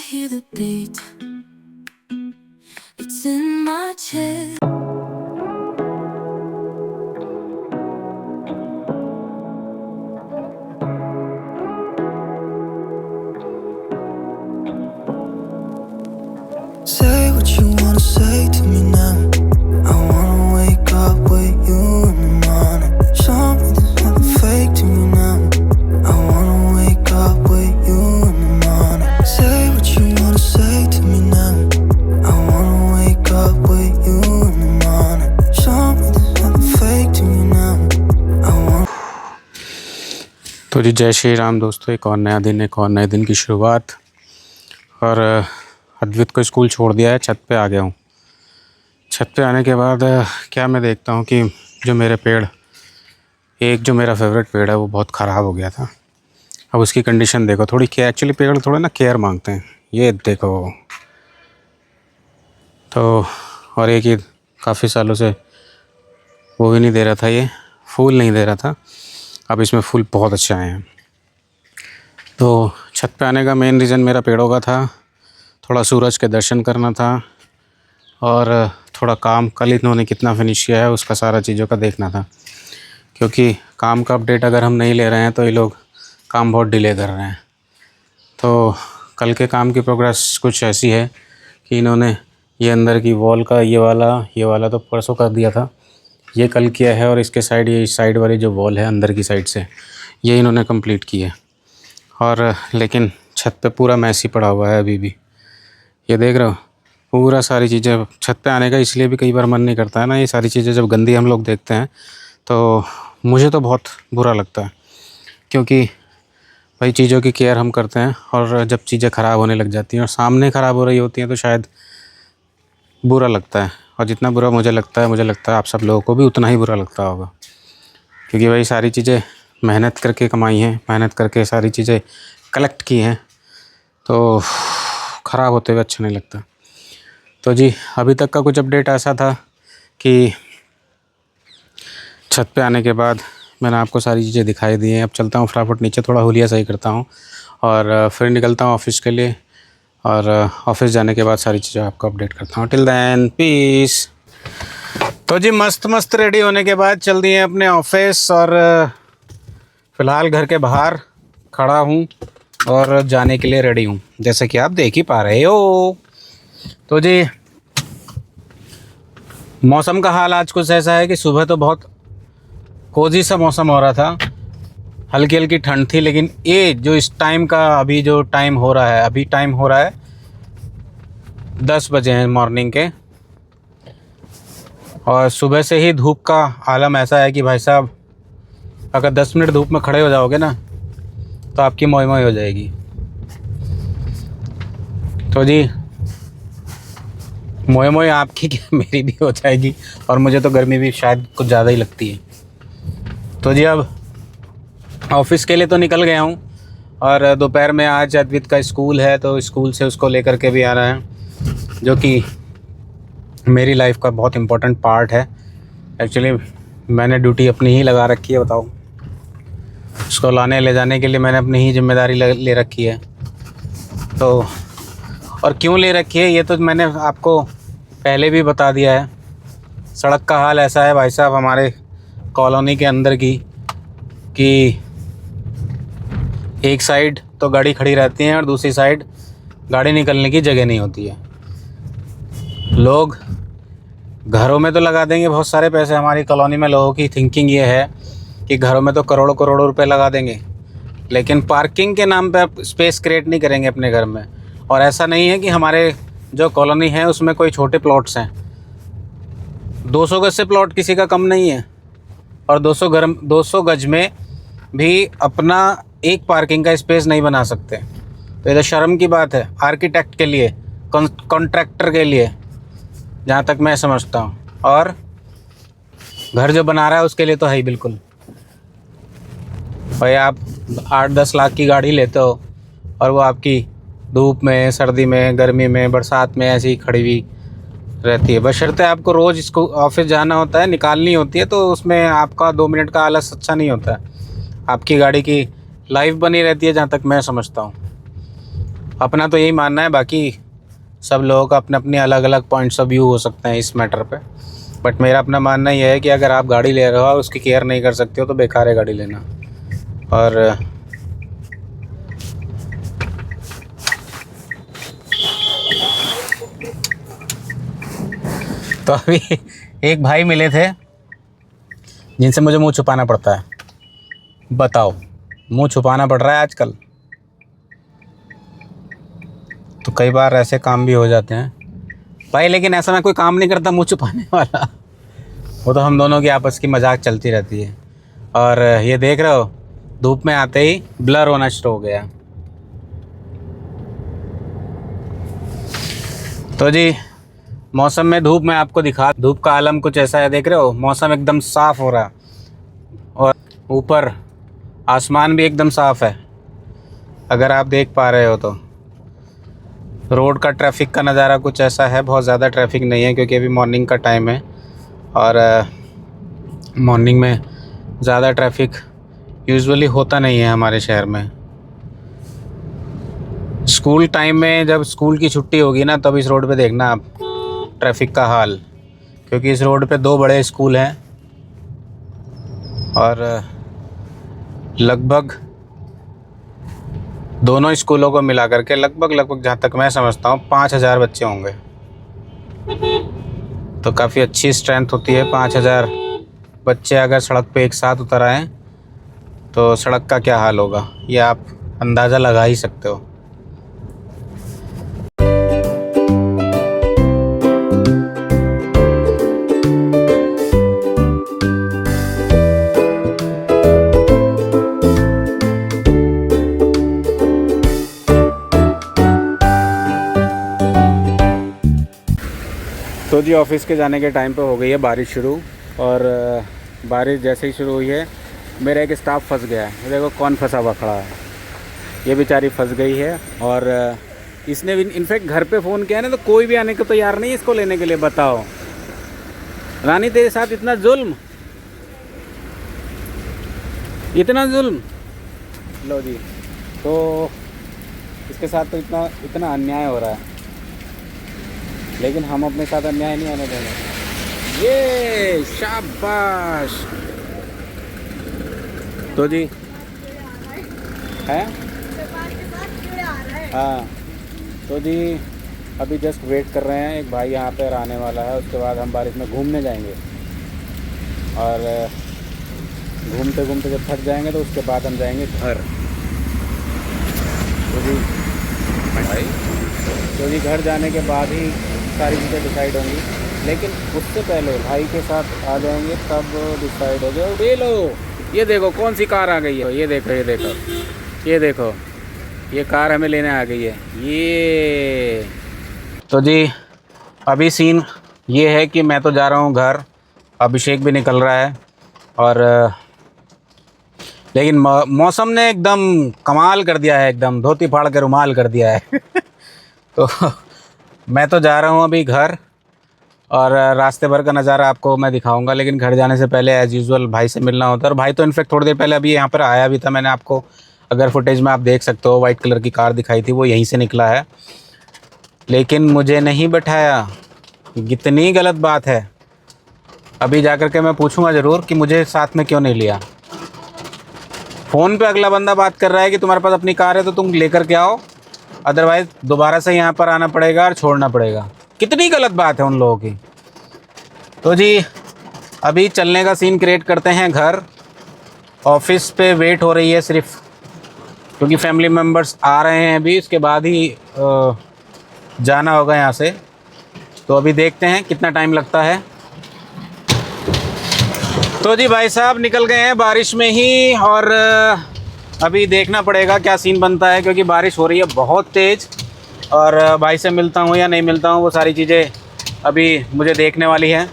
hear the beat. It's in my chest. Say what you wanna say to me now. I wanna wake up with you in the morning. Show me there's nothing fake to me now. I wanna wake up with you in the morning. Say what you wanna say to me now. I wanna wake up with you in the morning. Show me there's nothing fake to me now. I wanna. तो जी जय श्री राम दोस्तों, एक और नया दिन, एक और नए दिन की शुरुआत। और अद्वित को स्कूल छोड़ दिया है, छत पे आ गया हूँ। छत पे आने के बाद क्या मैं देखता हूँ कि जो मेरे पेड़, एक जो मेरा फेवरेट पेड़ है वो बहुत ख़राब हो गया था। अब उसकी कंडीशन देखो, थोड़ी केयर, एक्चुअली पेड़ थोड़े ना केयर मांगते हैं। ये देखो तो, और एक ही काफ़ी सालों से वो भी नहीं दे रहा था, ये फूल नहीं दे रहा था। अब इसमें फूल बहुत अच्छे आए हैं। तो छत पे आने का मेन रीज़न मेरा पेड़ों का था, थोड़ा सूरज के दर्शन करना था और थोड़ा काम कल इन्होंने कितना फिनिश किया है उसका सारा चीज़ों का देखना था। क्योंकि काम का अपडेट अगर हम नहीं ले रहे हैं तो ये लोग काम बहुत डिले कर रहे हैं। तो कल के काम की प्रोग्रेस कुछ ऐसी है कि इन्होंने ये अंदर की वॉल का ये वाला तो परसों कर दिया था, ये कल किया है। और इसके साइड, ये इस साइड वाली जो वॉल है अंदर की साइड से, ये इन्होंने कंप्लीट की है। और लेकिन छत पे पूरा मैस ही पड़ा हुआ है अभी भी। ये देख रहे हो पूरा सारी चीज़ें। छत पे आने का इसलिए भी कई बार मन नहीं करता है ना, ये सारी चीज़ें जब गंदी हम लोग देखते हैं तो मुझे तो बहुत बुरा लगता है। क्योंकि भाई चीज़ों की केयर हम करते हैं और जब चीज़ें ख़राब होने लग जाती हैं और सामने ख़राब हो रही होती हैं तो शायद बुरा लगता है। और जितना बुरा मुझे लगता है आप सब लोगों को भी उतना ही बुरा लगता होगा। क्योंकि भाई सारी चीज़ें मेहनत करके कमाई हैं, मेहनत करके सारी चीज़ें कलेक्ट की हैं, तो ख़राब होते हुए अच्छा नहीं लगता। तो जी अभी तक का कुछ अपडेट ऐसा था कि छत पे आने के बाद मैंने आपको सारी चीज़ें दिखाई दी हैं। अब चलता हूँ फटाफट नीचे, थोड़ा हुलिया सही करता हूँ और फिर निकलता हूँ ऑफ़िस के लिए। और ऑफ़िस जाने के बाद सारी चीज़ें आपको अपडेट करता हूँ। Till then peace. तो जी मस्त रेडी होने के बाद चल दिए अपने ऑफ़िस और फ़िलहाल घर के बाहर खड़ा हूँ और जाने के लिए रेडी हूँ, जैसे कि आप देख ही पा रहे हो। तो जी मौसम का हाल आज कुछ ऐसा है कि सुबह तो बहुत कोजी सा मौसम हो रहा था, हल्की हल्की ठंड थी। लेकिन ये जो इस टाइम का अभी जो टाइम हो रहा है, अभी टाइम हो रहा है 10 बजे हैं मॉर्निंग के। और सुबह से ही धूप का आलम ऐसा है कि भाई साहब अगर 10 मिनट धूप में खड़े हो जाओगे ना तो आपकी मोई मोई हो जाएगी। तो जी मोए मोए आपकी क्या मेरी भी हो जाएगी। और मुझे तो गर्मी भी शायद कुछ ज़्यादा ही लगती है। तो जी अब ऑफ़िस के लिए तो निकल गया हूँ और दोपहर में आज अद्वित का स्कूल है, तो स्कूल से उसको लेकर के भी आ रहा है, जो कि मेरी लाइफ का बहुत इम्पोर्टेंट पार्ट है। एक्चुअली मैंने ड्यूटी अपनी ही लगा रखी है, बताओ। उसको लाने ले जाने के लिए मैंने अपनी ही जिम्मेदारी ले रखी है। तो और क्यों ले रखी है ये तो मैंने आपको पहले भी बता दिया है। सड़क का हाल ऐसा है भाई साहब हमारे कॉलोनी के अंदर की, कि एक साइड तो गाड़ी खड़ी रहती है और दूसरी साइड गाड़ी निकलने की जगह नहीं होती है। लोग घरों में तो लगा देंगे बहुत सारे पैसे। हमारी कॉलोनी में लोगों की थिंकिंग ये है कि घरों में तो करोड़ों करोड़ों रुपए लगा देंगे, लेकिन पार्किंग के नाम पे आप स्पेस क्रिएट नहीं करेंगे अपने घर में। और ऐसा नहीं है कि हमारे जो कॉलोनी है उसमें कोई छोटे प्लॉट्स हैं। 200 गज से प्लॉट किसी का कम नहीं है। और 200 गज में भी अपना एक पार्किंग का स्पेस नहीं बना सकते। तो ये तो शर्म की बात है आर्किटेक्ट के लिए, कॉन्ट्रैक्टर के लिए, जहाँ तक मैं समझता हूँ। और घर जो बना रहा है उसके लिए तो है ही बिल्कुल। भाई आप 8-10 लाख की गाड़ी लेते हो और वो आपकी धूप में, सर्दी में, गर्मी में, बरसात में ऐसे ही खड़ी हुई रहती है। बशर्ते आपको रोज़ इसको ऑफिस जाना होता है, निकालनी होती है, तो उसमें आपका 2 मिनट का आलस अच्छा नहीं होता है। आपकी गाड़ी की लाइफ बनी रहती है जहाँ तक मैं समझता हूँ। अपना तो यही मानना है, बाकी सब लोगों का अपने अपने अलग अलग पॉइंट्स ऑफ व्यू हो सकते हैं इस मैटर पे। बट मेरा अपना मानना यह है कि अगर आप गाड़ी ले रहे हो और उसकी केयर नहीं कर सकते हो तो बेकार है गाड़ी लेना। और तो अभी एक भाई मिले थे जिनसे मुझे मुंह छुपाना पड़ता है। बताओ, मुंह छुपाना पड़ रहा है आजकल। तो कई बार ऐसे काम भी हो जाते हैं भाई, लेकिन ऐसा मैं कोई काम नहीं करता मुंह छुपाने वाला। वो तो हम दोनों की आपस की मजाक चलती रहती है। और ये देख रहे हो, धूप में आते ही ब्लर होना शुरू हो गया। तो जी मौसम में धूप में आपको दिखा, धूप का आलम कुछ ऐसा है, देख रहे हो मौसम एकदम साफ़ हो रहा और ऊपर आसमान भी एकदम साफ़ है, अगर आप देख पा रहे हो तो। रोड का ट्रैफिक का नज़ारा कुछ ऐसा है, बहुत ज़्यादा ट्रैफिक नहीं है क्योंकि अभी मॉर्निंग का टाइम है और मॉर्निंग में ज़्यादा ट्रैफिक यूजुअली होता नहीं है हमारे शहर में। स्कूल टाइम में जब स्कूल की छुट्टी होगी ना, तब इस रोड पे देखना आप ट्रैफिक का हाल, क्योंकि इस रोड पे 2 बड़े स्कूल हैं और लगभग दोनों स्कूलों को मिला करके लगभग जहाँ तक मैं समझता हूँ 5000 बच्चे होंगे। तो काफ़ी अच्छी स्ट्रेंथ होती है। 5000 बच्चे अगर सड़क पे एक साथ उतर आएँ तो सड़क का क्या हाल होगा, ये आप अंदाज़ा लगा ही सकते हो। तो जी ऑफिस के जाने के टाइम पे हो गई है बारिश शुरू, और बारिश जैसे ही शुरू हुई है मेरा एक स्टाफ फंस गया है। देखो कौन फंसा हुआ खड़ा है, ये बेचारी फंस गई है। और इसने भी इनफैक्ट घर पे फ़ोन किया ना, तो कोई भी आने को तैयार नहीं है इसको लेने के लिए। बताओ रानी, तेरे साथ इतना जुल्म, इतना जुल्म। लो जी, तो इसके साथ तो इतना अन्याय हो रहा है, लेकिन हम अपने साथ अन्याय नहीं होने देंगे। ये शाबाश। तो जी है, हाँ तो जी अभी जस्ट वेट कर रहे हैं, एक भाई यहाँ पर आने वाला है, उसके बाद हम बारिश में घूमने जाएंगे। और घूमते घूमते जब थक जाएंगे तो उसके बाद हम जाएंगे घर। तो जी घर जाने के बाद ही सारी चीज़ें डिसाइड होंगी, लेकिन उससे पहले भाई के साथ आ जाएंगे तब डिसाइड हो जाए। ये लो, ये देखो कौन सी कार आ गई है, ये देखो ये देखो ये देखो, ये कार हमें लेने आ गई है ये। तो जी अभी सीन ये है कि मैं तो जा रहा हूँ घर, अभिषेक भी निकल रहा है, और लेकिन मौसम ने एकदम कमाल कर दिया है, एकदम धोती फाड़ के रुमाल कर दिया है। तो मैं तो जा रहा हूँ अभी घर, और रास्ते भर का नज़ारा आपको मैं दिखाऊंगा, लेकिन घर जाने से पहले एज़ यूजुअल भाई से मिलना होता है। और भाई तो इनफेक्ट थोड़ी देर पहले अभी यहाँ पर आया भी था, मैंने आपको अगर फुटेज में आप देख सकते हो, वाइट कलर की कार दिखाई थी, वो यहीं से निकला है, लेकिन मुझे नहीं बैठाया। कितनी गलत बात है। अभी जा कर के मैं पूछूंगा ज़रूर कि मुझे साथ में क्यों नहीं लिया। फ़ोन पे अगला बंदा बात कर रहा है कि तुम्हारे पास अपनी कार है तो तुम लेकर के आओ, अदरवाइज़ दोबारा से यहाँ पर आना पड़ेगा और छोड़ना पड़ेगा। कितनी गलत बात है उन लोगों की। तो जी अभी चलने का सीन क्रिएट करते हैं घर। ऑफिस पे वेट हो रही है सिर्फ, क्योंकि फैमिली मेम्बर्स आ रहे हैं अभी, उसके बाद ही जाना होगा यहाँ से। तो अभी देखते हैं कितना टाइम लगता है। तो जी भाई साहब निकल गए हैं बारिश में ही, और अभी देखना पड़ेगा क्या सीन बनता है, क्योंकि बारिश हो रही है बहुत तेज़। और भाई से मिलता हूँ या नहीं मिलता हूँ, वो सारी चीज़ें अभी मुझे देखने वाली हैं,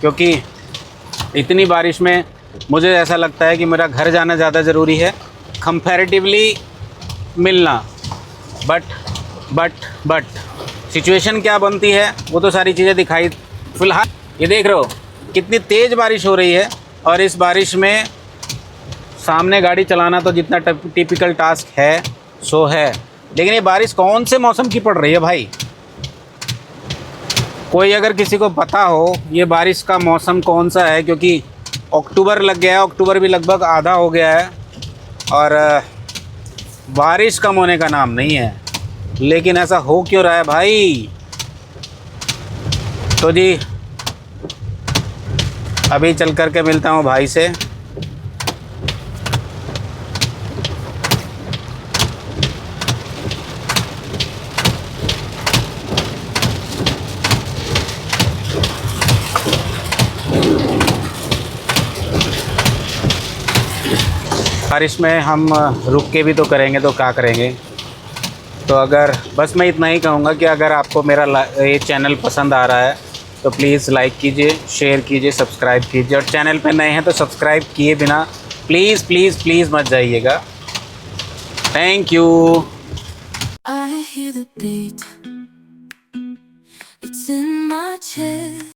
क्योंकि इतनी बारिश में मुझे ऐसा लगता है कि मेरा घर जाना ज़्यादा ज़रूरी है कंपैरेटिवली मिलना। बट सिचुएशन क्या बनती है वो तो सारी चीज़ें दिखाई। फ़िलहाल ये देख रहे हो कितनी तेज़ बारिश हो रही है, और इस बारिश में सामने गाड़ी चलाना तो जितना टिपिकल टास्क है सो है, लेकिन ये बारिश कौन से मौसम की पड़ रही है भाई? कोई अगर किसी को पता हो ये बारिश का मौसम कौन सा है, क्योंकि अक्टूबर लग गया है, अक्टूबर भी लगभग आधा हो गया है और बारिश कम होने का नाम नहीं है। लेकिन ऐसा हो क्यों रहा है भाई? तो जी अभी चल कर के मिलता हूँ भाई से। बारिश में हम रुक के भी तो करेंगे तो क्या करेंगे। तो अगर बस मैं इतना ही कहूँगा कि अगर आपको मेरा ये चैनल पसंद आ रहा है तो प्लीज़ लाइक कीजिए, शेयर कीजिए, सब्सक्राइब कीजिए और चैनल पे नए हैं तो सब्सक्राइब किए बिना प्लीज़ प्लीज़ प्लीज़ मत जाइएगा। Thank you. I hear the beat. It's in my chest.